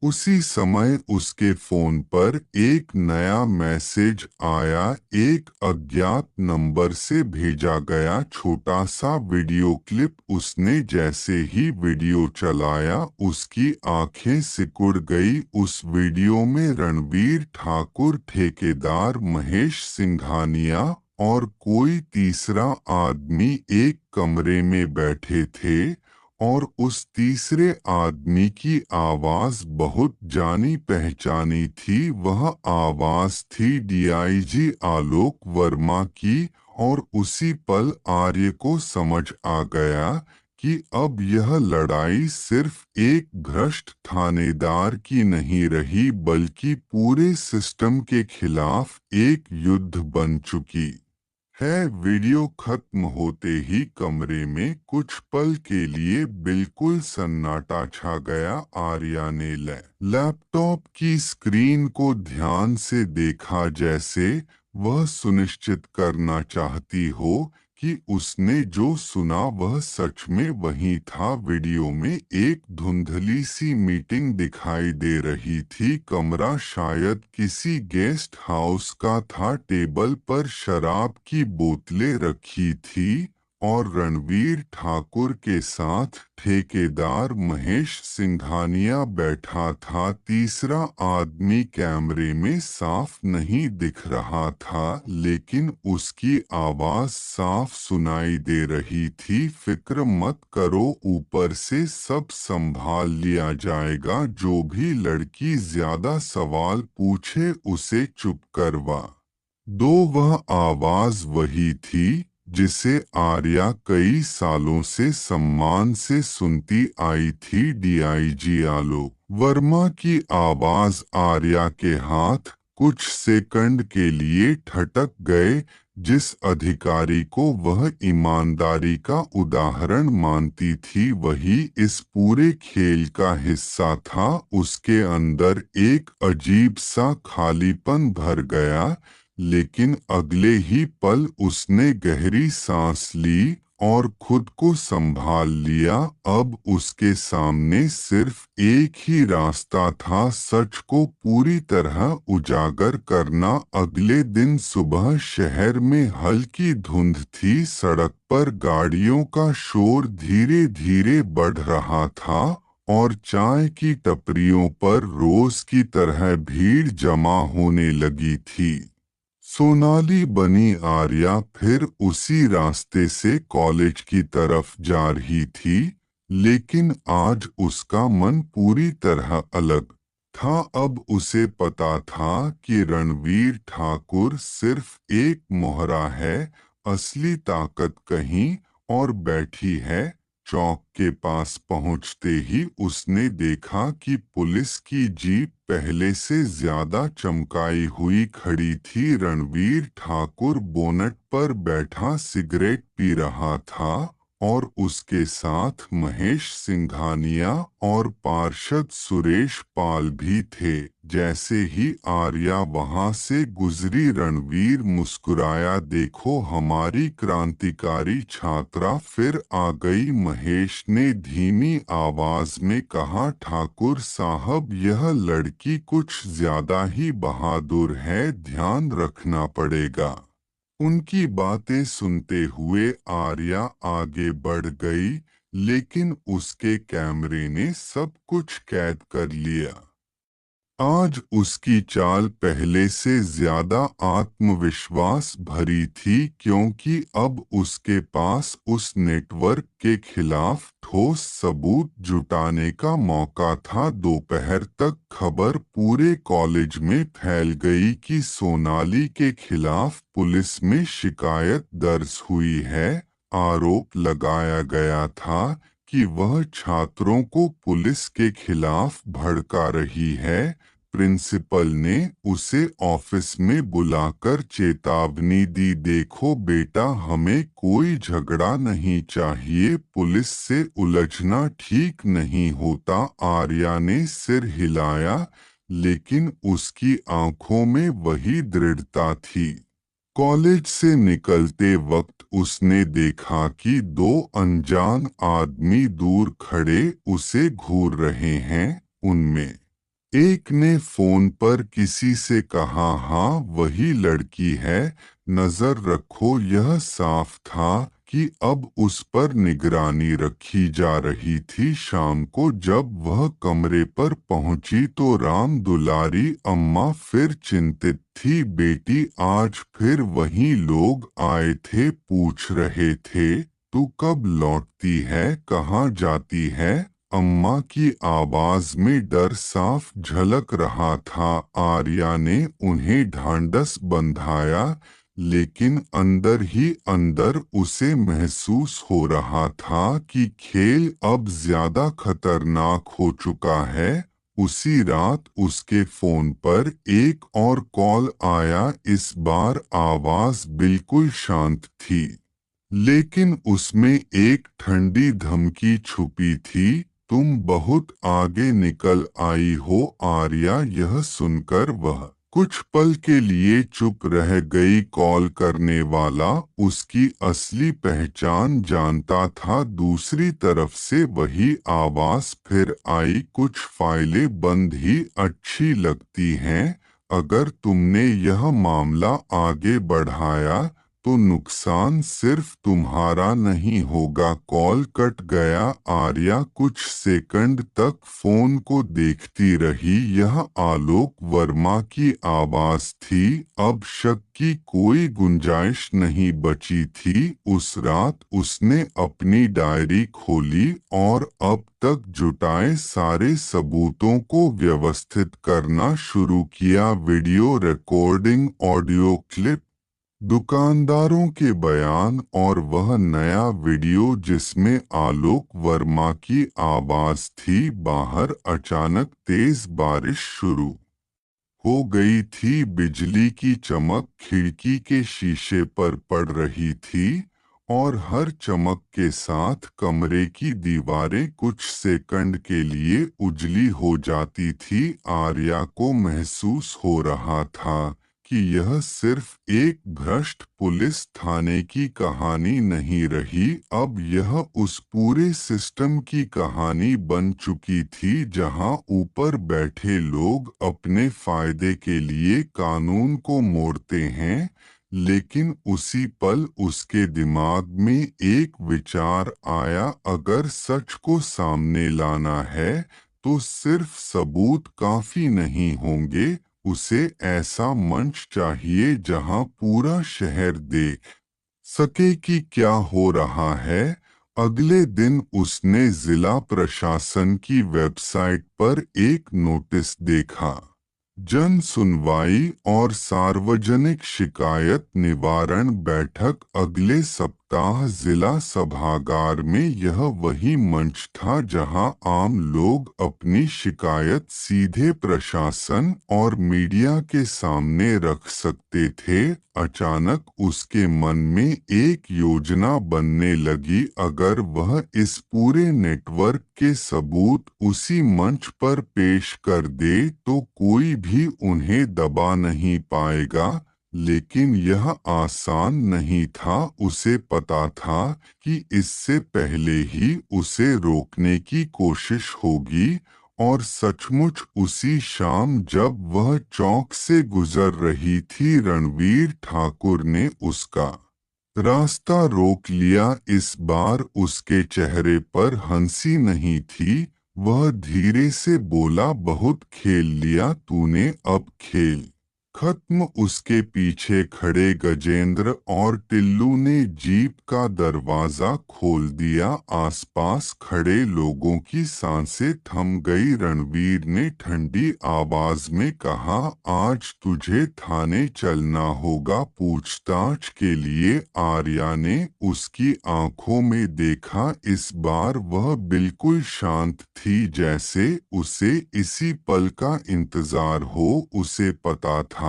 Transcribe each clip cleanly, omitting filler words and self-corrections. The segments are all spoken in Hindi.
उसी समय उसके फोन पर एक नया मैसेज आया। एक अज्ञात नंबर से भेजा गया छोटा सा वीडियो क्लिप। उसने जैसे ही वीडियो चलाया उसकी आंखें सिकुड़ गई। उस वीडियो में रणवीर ठाकुर, ठेकेदार महेश सिंघानिया और कोई तीसरा आदमी एक कमरे में बैठे थे और उस तीसरे आदमी की आवाज बहुत जानी पहचानी थी। वह आवाज थी डीआईजी आलोक वर्मा की। और उसी पल आर्य को समझ आ गया कि अब यह लड़ाई सिर्फ एक भ्रष्ट थानेदार की नहीं रही बल्कि पूरे सिस्टम के खिलाफ एक युद्ध बन चुकी है। वीडियो खत्म होते ही कमरे में कुछ पल के लिए बिल्कुल सन्नाटा छा गया। आर्या ने लैपटॉप की स्क्रीन को ध्यान से देखा, जैसे वह सुनिश्चित करना चाहती हो कि उसने जो सुना वह सच में वही था। वीडियो में एक धुंधली सी मीटिंग दिखाई दे रही थी। कमरा शायद किसी गेस्ट हाउस का था। टेबल पर शराब की बोतलें रखी थी और रणवीर ठाकुर के साथ ठेकेदार महेश सिंघानिया बैठा था। तीसरा आदमी कैमरे में साफ नहीं दिख रहा था, लेकिन उसकी आवाज साफ सुनाई दे रही थी। फिक्र मत करो, ऊपर से सब संभाल लिया जाएगा। जो भी लड़की ज्यादा सवाल पूछे उसे चुप करवा दो। वह आवाज वही थी जिसे आर्या कई सालों से सम्मान से सुनती आई थी। डीआईजी आलोक वर्मा की आवाज। आर्या के हाथ कुछ सेकंड के लिए ठटक गए। जिस अधिकारी को वह ईमानदारी का उदाहरण मानती थी वही इस पूरे खेल का हिस्सा था। उसके अंदर एक अजीब सा खालीपन भर गया, लेकिन अगले ही पल उसने गहरी सांस ली और खुद को संभाल लिया। अब उसके सामने सिर्फ एक ही रास्ता था, सच को पूरी तरह उजागर करना। अगले दिन सुबह शहर में हल्की धुंध थी। सड़क पर गाड़ियों का शोर धीरे धीरे बढ़ रहा था और चाय की टपरियों पर रोज की तरह भीड़ जमा होने लगी थी। सोनाली बनी आर्या फिर उसी रास्ते से कॉलेज की तरफ जा रही थी, लेकिन आज उसका मन पूरी तरह अलग था। अब उसे पता था कि रणवीर ठाकुर सिर्फ एक मोहरा है, असली ताकत कहीं और बैठी है। चौक के पास पहुंचते ही उसने देखा कि पुलिस की जीप पहले से ज्यादा चमकाई हुई खड़ी थी। रणवीर ठाकुर बोनट पर बैठा सिगरेट पी रहा था और उसके साथ महेश सिंघानिया और पार्षद सुरेश पाल भी थे। जैसे ही आर्या वहां से गुजरी रणवीर मुस्कुराया। देखो, हमारी क्रांतिकारी छात्रा फिर आ गई, महेश ने धीमी आवाज में कहा। ठाकुर साहब, यह लड़की कुछ ज्यादा ही बहादुर है, ध्यान रखना पड़ेगा। उनकी बातें सुनते हुए आर्या आगे बढ़ गई, लेकिन उसके कैमरे ने सब कुछ कैद कर लिया। आज उसकी चाल पहले से ज्यादा आत्मविश्वास भरी थी, क्योंकि अब उसके पास उस नेटवर्क के खिलाफ ठोस सबूत जुटाने का मौका था। दोपहर तक खबर पूरे कॉलेज में फैल गई कि सोनाली के खिलाफ पुलिस में शिकायत दर्ज हुई है। आरोप लगाया गया था कि वह छात्रों को पुलिस के खिलाफ भड़का रही है। प्रिंसिपल ने उसे ऑफिस में बुलाकर चेतावनी दी। देखो बेटा, हमें कोई झगड़ा नहीं चाहिए, पुलिस से उलझना ठीक नहीं होता। आर्या ने सिर हिलाया, लेकिन उसकी आंखों में वही दृढ़ता थी। कॉलेज से निकलते वक्त उसने देखा कि दो अनजान आदमी दूर खड़े उसे घूर रहे हैं। उनमें एक ने फोन पर किसी से कहा, हाँ वही लड़की है, नजर रखो। यह साफ था कि अब उस पर निगरानी रखी जा रही थी। शाम को जब वह कमरे पर पहुंची तो राम दुलारी अम्मा फिर चिंतित थी। बेटी, आज फिर वही लोग आए थे, पूछ रहे थे तू कब लौटती है, कहाँ जाती है। अम्मा की आवाज में डर साफ झलक रहा था। आर्या ने उन्हें ढांढस बंधाया, लेकिन अंदर ही अंदर उसे महसूस हो रहा था कि खेल अब ज्यादा खतरनाक हो चुका है। उसी रात उसके फोन पर एक और कॉल आया। इस बार आवाज बिल्कुल शांत थी, लेकिन उसमें एक ठंडी धमकी छुपी थी। तुम बहुत आगे निकल आई हो आर्या। यह सुनकर वह कुछ पल के लिए चुप रह गई। कॉल करने वाला उसकी असली पहचान जानता था। दूसरी तरफ से वही आवाज फिर आई, कुछ फाइलें बंद ही अच्छी लगती हैं। अगर तुमने यह मामला आगे बढ़ाया तो नुकसान सिर्फ तुम्हारा नहीं होगा। कॉल कट गया। आर्या कुछ सेकंड तक फोन को देखती रही। यह आलोक वर्मा की आवाज थी। अब शक की कोई गुंजाइश नहीं बची थी। उस रात उसने अपनी डायरी खोली और अब तक जुटाए सारे सबूतों को व्यवस्थित करना शुरू किया। वीडियो रिकॉर्डिंग, ऑडियो क्लिप, दुकानदारों के बयान और वह नया वीडियो जिसमें आलोक वर्मा की आवाज थी। बाहर अचानक तेज बारिश शुरू हो गई थी। बिजली की चमक खिड़की के शीशे पर पड़ रही थी और हर चमक के साथ कमरे की दीवारें कुछ सेकंड के लिए उजली हो जाती थी। आर्या को महसूस हो रहा था कि यह सिर्फ एक भ्रष्ट पुलिस थाने की कहानी नहीं रही, अब यह उस पूरे सिस्टम की कहानी बन चुकी थी जहां ऊपर बैठे लोग अपने फायदे के लिए कानून को मोड़ते हैं। लेकिन उसी पल उसके दिमाग में एक विचार आया, अगर सच को सामने लाना है तो सिर्फ सबूत काफी नहीं होंगे, उसे ऐसा मंच चाहिए जहां पूरा शहर देख सके कि क्या हो रहा है। अगले दिन उसने जिला प्रशासन की वेबसाइट पर एक नोटिस देखा, जन सुनवाई और सार्वजनिक शिकायत निवारण बैठक अगले सप्ताह। जिला सभागार में यह वही मंच था जहां आम लोग अपनी शिकायत सीधे प्रशासन और मीडिया के सामने रख सकते थे। अचानक उसके मन में एक योजना बनने लगी। अगर वह इस पूरे नेटवर्क के सबूत उसी मंच पर पेश कर दे तो कोई भी उन्हें दबा नहीं पाएगा। लेकिन यह आसान नहीं था। उसे पता था कि इससे पहले ही उसे रोकने की कोशिश होगी। और सचमुच उसी शाम जब वह चौक से गुजर रही थी, रणवीर ठाकुर ने उसका रास्ता रोक लिया। इस बार उसके चेहरे पर हंसी नहीं थी। वह धीरे से बोला, बहुत खेल लिया तूने, अब खेल खत्म। उसके पीछे खड़े गजेंद्र और टिल्लू ने जीप का दरवाजा खोल दिया। आसपास खड़े लोगों की सांसें थम गई। रणवीर ने ठंडी आवाज में कहा, आज तुझे थाने चलना होगा पूछताछ के लिए। आर्या ने उसकी आंखों में देखा। इस बार वह बिल्कुल शांत थी, जैसे उसे इसी पल का इंतजार हो। उसे पता था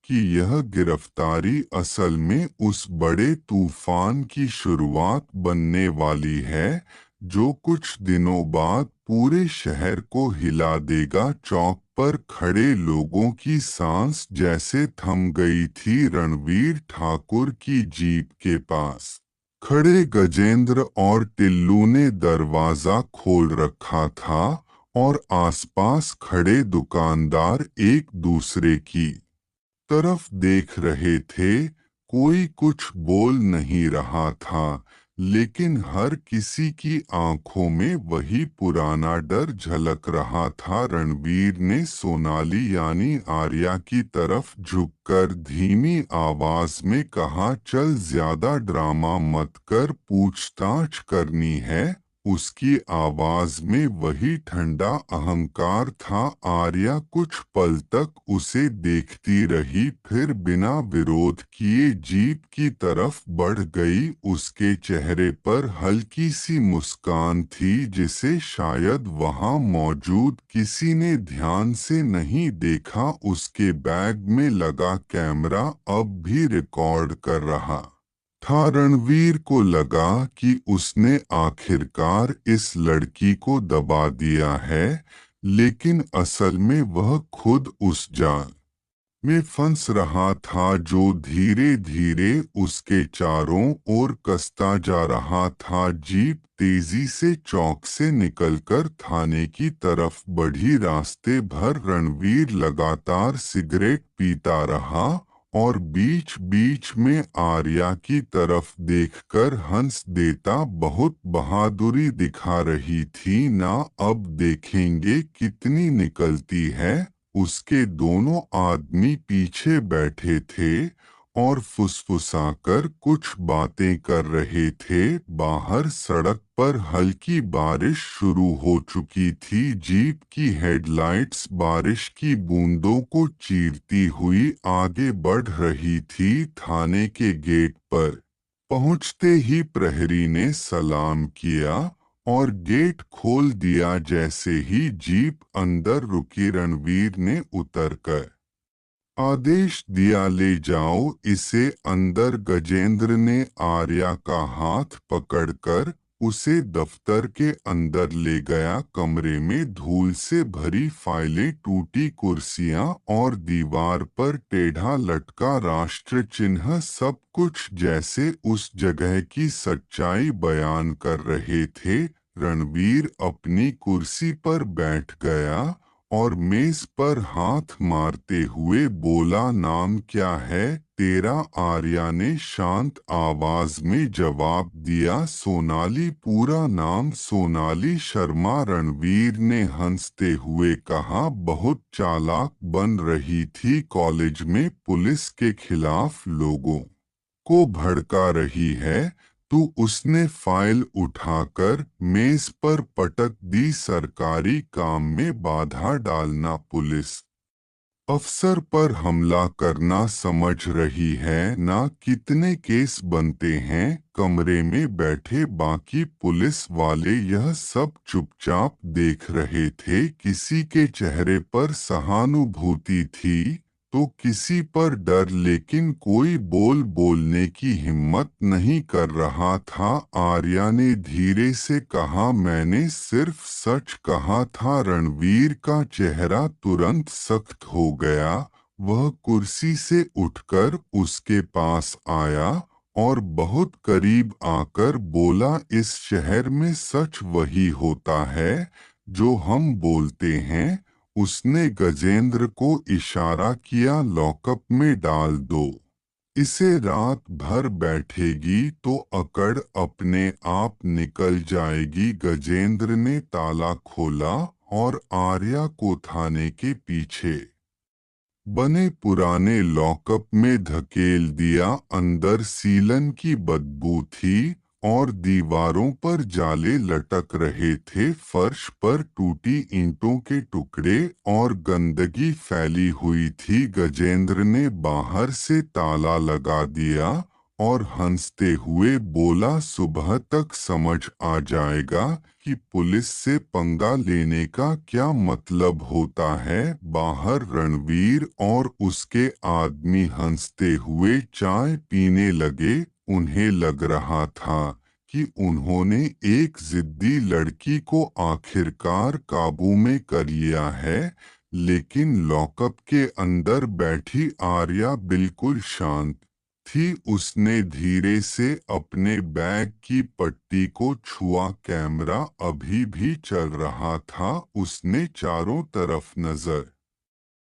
कि यह गिरफ्तारी असल में उस बड़े तूफान की शुरुआत बनने वाली है जो कुछ दिनों बाद पूरे शहर को हिला देगा। चौक पर खड़े लोगों की सांस जैसे थम गई थी। रणवीर ठाकुर की जीप के पास खड़े गजेंद्र और टिल्लू ने दरवाजा खोल रखा था और आसपास खड़े दुकानदार एक दूसरे की तरफ देख रहे थे। कोई कुछ बोल नहीं रहा था, लेकिन हर किसी की आंखों में वही पुराना डर झलक रहा था। रणवीर ने सोनाली यानी आर्या की तरफ झुककर धीमी आवाज में कहा, चल ज्यादा ड्रामा मत कर, पूछताछ करनी है। उसकी आवाज में वही ठंडा अहंकार था। आर्या कुछ पल तक उसे देखती रही, फिर बिना विरोध किए जीप की तरफ बढ़ गई। उसके चेहरे पर हल्की सी मुस्कान थी, जिसे शायद वहां मौजूद किसी ने ध्यान से नहीं देखा। उसके बैग में लगा कैमरा अब भी रिकॉर्ड कर रहा था। रणवीर को लगा कि उसने आखिरकार इस लड़की को दबा दिया है, लेकिन असल में वह खुद उस जाल में फंस रहा था जो धीरे धीरे उसके चारों ओर कसता जा रहा था। जीप तेजी से चौक से निकलकर थाने की तरफ बढ़ी। रास्ते भर रणवीर लगातार सिगरेट पीता रहा और बीच बीच में आर्या की तरफ देखकर हंस देता। बहुत बहादुरी दिखा रही थी ना, अब देखेंगे कितनी निकलती है। उसके दोनों आदमी पीछे बैठे थे और फुसफुसाकर कुछ बातें कर रहे थे। बाहर सड़क पर हल्की बारिश शुरू हो चुकी थी। जीप की हेडलाइट्स बारिश की बूंदों को चीरती हुई आगे बढ़ रही थी। थाने के गेट पर पहुंचते ही प्रहरी ने सलाम किया और गेट खोल दिया। जैसे ही जीप अंदर रुकी, रणवीर ने उतरकर आदेश दिया, ले जाओ इसे अंदर। गजेंद्र ने आर्या का हाथ पकड़कर उसे दफ्तर के अंदर ले गया। कमरे में धूल से भरी फाइलें, टूटी कुर्सियां और दीवार पर टेढ़ा लटका राष्ट्र चिन्ह, सब कुछ जैसे उस जगह की सच्चाई बयान कर रहे थे। रणवीर अपनी कुर्सी पर बैठ गया और मेज पर हाथ मारते हुए बोला, नाम क्या है तेरा? आर्या ने शांत आवाज में जवाब दिया, सोनाली। पूरा नाम सोनाली शर्मा। रणवीर ने हंसते हुए कहा, बहुत चालाक बन रही थी, कॉलेज में पुलिस के खिलाफ लोगों को भड़का रही है तू। उसने फाइल उठाकर मेज पर पटक दी। सरकारी काम में बाधा डालना, पुलिस अफसर पर हमला करना, समझ रही है ना कितने केस बनते हैं? कमरे में बैठे बाकी पुलिस वाले यह सब चुपचाप देख रहे थे। किसी के चेहरे पर सहानुभूति थी तो किसी पर डर, लेकिन कोई बोलने की हिम्मत नहीं कर रहा था। आर्या ने धीरे से कहा, मैंने सिर्फ सच कहा था। रणवीर का चेहरा तुरंत सख्त हो गया। वह कुर्सी से उठकर उसके पास आया और बहुत करीब आकर बोला, इस शहर में सच वही होता है जो हम बोलते हैं। उसने गजेंद्र को इशारा किया, लॉकअप में डाल दो इसे, रात भर बैठेगी तो अकड़ अपने आप निकल जाएगी। गजेंद्र ने ताला खोला और आर्या को थाने के पीछे बने पुराने लॉकअप में धकेल दिया। अंदर सीलन की बदबू थी और दीवारों पर जाले लटक रहे थे। फर्श पर टूटी ईंटों के टुकड़े और गंदगी फैली हुई थी। गजेंद्र ने बाहर से ताला लगा दिया और हंसते हुए बोला, सुबह तक समझ आ जाएगा कि पुलिस से पंगा लेने का क्या मतलब होता है। बाहर रणवीर और उसके आदमी हंसते हुए चाय पीने लगे। उन्हें लग रहा था कि उन्होंने एक जिद्दी लड़की को आखिरकार काबू में कर लिया है, लेकिन लॉकअप के अंदर बैठी आर्या बिल्कुल शांत थी। उसने धीरे से अपने बैग की पट्टी को छुआ। कैमरा अभी भी चल रहा था। उसने चारों तरफ नजर